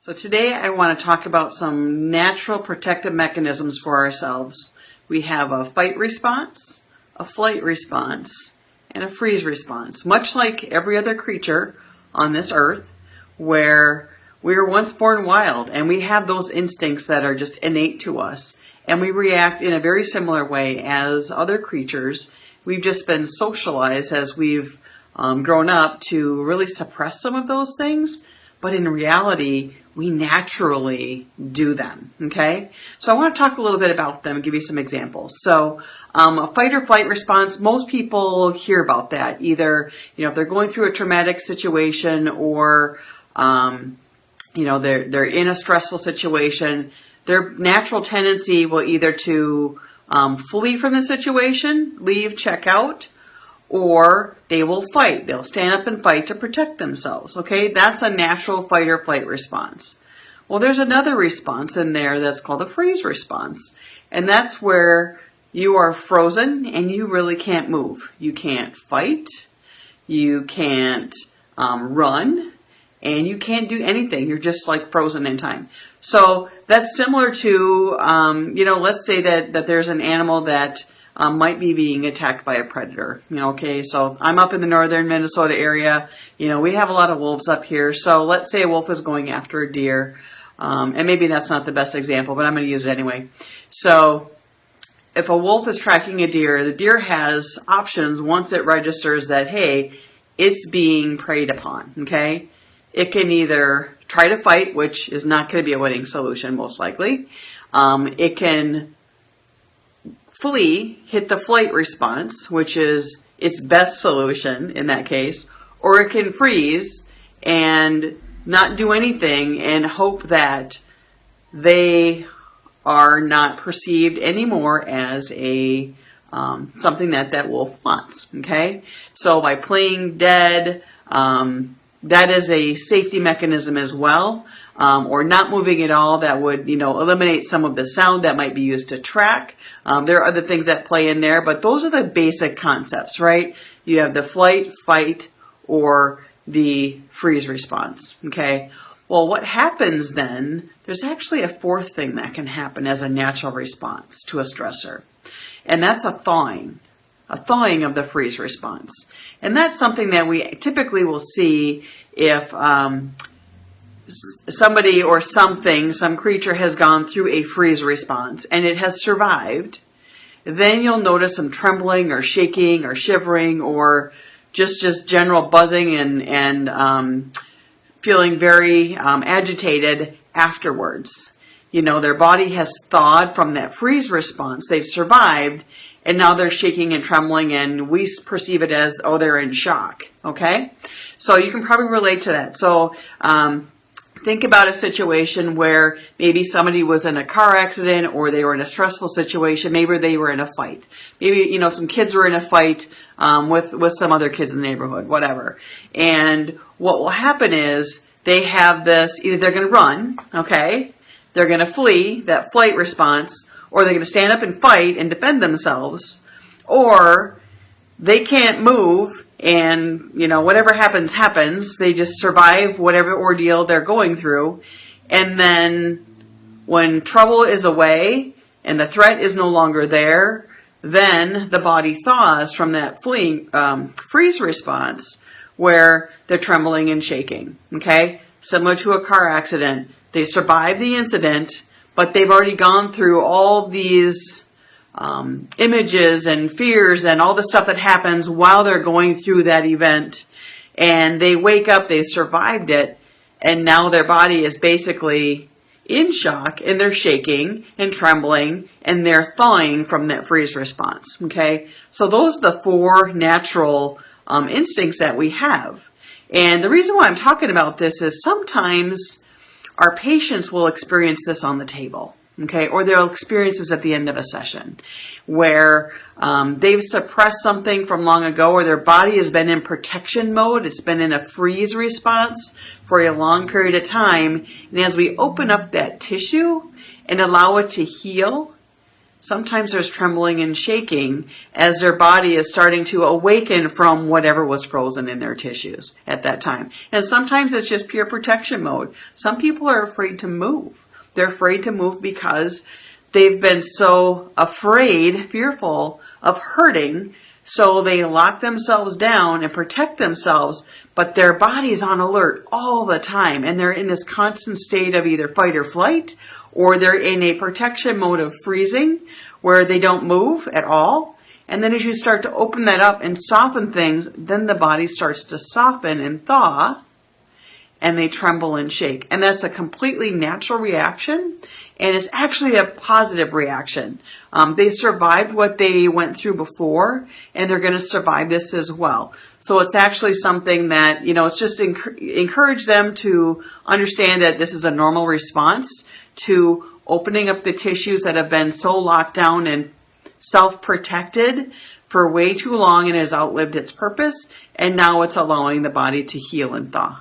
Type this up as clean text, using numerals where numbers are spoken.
So today I want to talk about some natural protective mechanisms for ourselves. We have a fight response, a flight response, and a freeze response. Much like every other creature on this earth, where we were once born wild and we have those instincts that are just innate to us. And we react in a very similar way as other creatures. We've just been socialized as we've grown up to really suppress some of those things. But in reality, we naturally do them, okay? So I want to talk a little bit about them and give you some examples. So a fight or flight response, most people hear about that. Either, if they're going through a traumatic situation or, they're in a stressful situation, their natural tendency will either to flee from the situation, leave, check out, or they will fight. They'll stand up and fight to protect themselves, okay? That's a natural fight or flight response. Well, there's another response in there that's called a freeze response. And that's where you are frozen and you really can't move. You can't fight, you can't run, and you can't do anything. You're just like frozen in time. So that's similar to, let's say that there's an animal that might be being attacked by a predator. Okay, so I'm up in the northern Minnesota area. We have a lot of wolves up here. So let's say a wolf is going after a deer. And maybe that's not the best example, but I'm going to use it anyway. So if a wolf is tracking a deer, the deer has options once it registers that, hey, it's being preyed upon, okay? It can either try to fight, which is not going to be a winning solution, most likely. It can flee, hit the flight response, which is its best solution in that case, or it can freeze and not do anything and hope that they are not perceived anymore as a something that wolf wants. Okay, so by playing dead, that is a safety mechanism as well. Or not moving at all, that would, eliminate some of the sound that might be used to track. There are other things that play in there, but those are the basic concepts, right? You have the flight, fight, or the freeze response, okay? Well, what happens then, there's actually a fourth thing that can happen as a natural response to a stressor, and that's a thawing of the freeze response. And that's something that we typically will see if somebody or something, some creature has gone through a freeze response and it has survived. Then you'll notice some trembling or shaking or shivering or just general buzzing and feeling very agitated afterwards. Their body has thawed from that freeze response. They've survived, and now they're shaking and trembling, and we perceive it as, oh, they're in shock, okay? So you can probably relate to that. So think about a situation where maybe somebody was in a car accident or they were in a stressful situation. Maybe they were in a fight. Maybe, some kids were in a fight with some other kids in the neighborhood, whatever. And what will happen is they have this, either they're going to run, okay? They're going to flee, that flight response, or they're going to stand up and fight and defend themselves, or they can't move. And, whatever happens. They just survive whatever ordeal they're going through. And then when trouble is away and the threat is no longer there, then the body thaws from that freeze response where they're trembling and shaking. Okay? Similar to a car accident. They survive the incident, but they've already gone through all these images and fears and all the stuff that happens while they're going through that event, and they wake up, they survived it, and now their body is basically in shock and they're shaking and trembling and they're thawing from that freeze response. Okay, so those are the four natural instincts that we have. And the reason why I'm talking about this is sometimes our patients will experience this on the table. Okay, or they'll experience this at the end of a session where they've suppressed something from long ago, or their body has been in protection mode. It's been in a freeze response for a long period of time. And as we open up that tissue and allow it to heal, Sometimes there's trembling and shaking as their body is starting to awaken from whatever was frozen in their tissues at that time. And sometimes it's just pure protection mode. Some people are afraid to move. They're afraid to move because they've been so afraid, fearful of hurting, so they lock themselves down and protect themselves, but their body's on alert all the time, and they're in this constant state of either fight or flight, or they're in a protection mode of freezing, where they don't move at all. And then as you start to open that up and soften things, then the body starts to soften and thaw, and they tremble and shake. And that's a completely natural reaction, and it's actually a positive reaction. They survived what they went through before, and they're going to survive this as well. So it's actually something that, it's just encourage them to understand that this is a normal response to opening up the tissues that have been so locked down and self-protected for way too long and has outlived its purpose, and now it's allowing the body to heal and thaw.